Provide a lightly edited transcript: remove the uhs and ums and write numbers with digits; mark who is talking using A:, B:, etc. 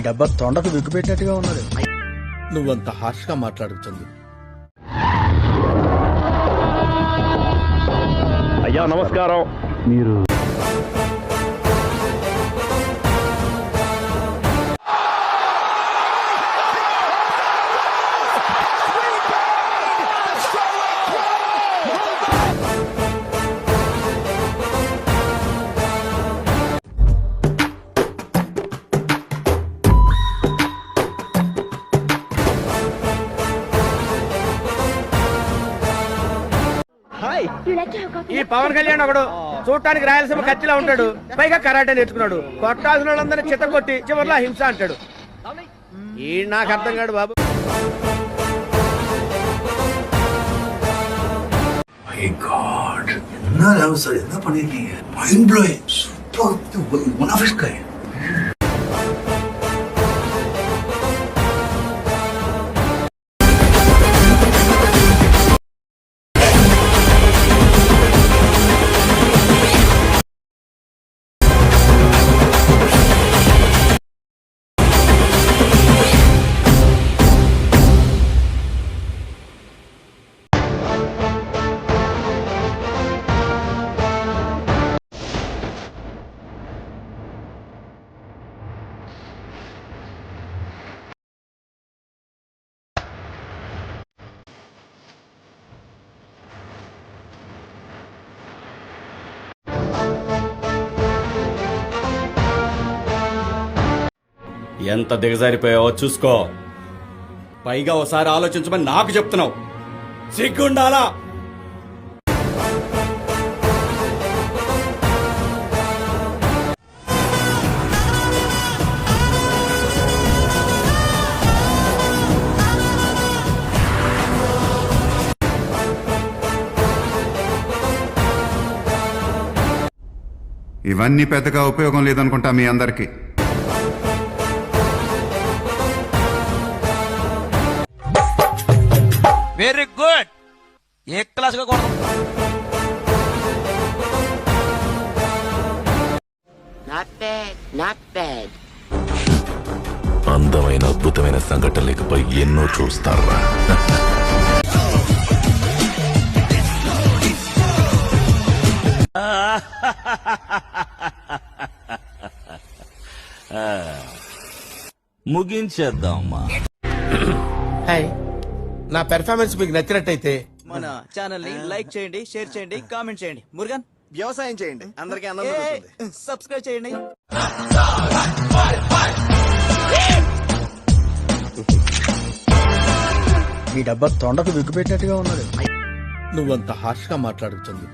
A: డబ్బా తొండకు విగ్గు పెట్టినట్టుగా ఉన్నది.
B: నువ్వంత హార్ష్ గా మాట్లాడుతుంది.
C: అయ్యా నమస్కారం.
D: మీరు
E: ఈ పవన్ కళ్యాణ్ ఒకడు చూడటానికి రాయలసీమ కత్తిలా ఉంటాడు, పైగా కరాటే నేర్చుకున్నాడు. కొట్టాల్సిన వాళ్ళందరినీ చిత్త కొట్టి చివరిలో హింస అంటాడు. ఈ నాకు అర్థం కాడు బాబు.
F: என்ன பண்ணிருக்கீங்க? Mind blowing, super, one of his kind.
G: ఎంత దిగజారిపోయావో చూసుకో. పైగా ఒకసారి ఆలోచించమని నాకు చెప్తున్నావు. సిగ్గుండాలా?
H: ఇవన్నీ పెద్దగా ఉపయోగం లేదనుకుంటా మీ అందరికీ.
E: వెరీ గుడ్, ఏ క్లాస్ గా కొడతాం.
F: అందమైన అద్భుతమైన సంఘటనలపై ఎన్నో చూస్తారా?
C: ముగించేద్దామా?
E: నా పెర్ఫార్మెన్స్ మీకు నచ్చినట్టయితే
A: మన ఛానల్ ని లైక్ చేయండి, షేర్ చేయండి, కామెంట్ చేయండి. మురుగన్ వ్యవసాయం చేయండి, అందరికీ ఆనందం ఉంటుంది. సబ్స్క్రైబ్ చేయండి.
B: ఈ డబ్బా తొండకు విగ్గు పెట్టినట్టుగా ఉన్నది. నువ్వంత హార్ష్ గా మాట్లాడుతుంది.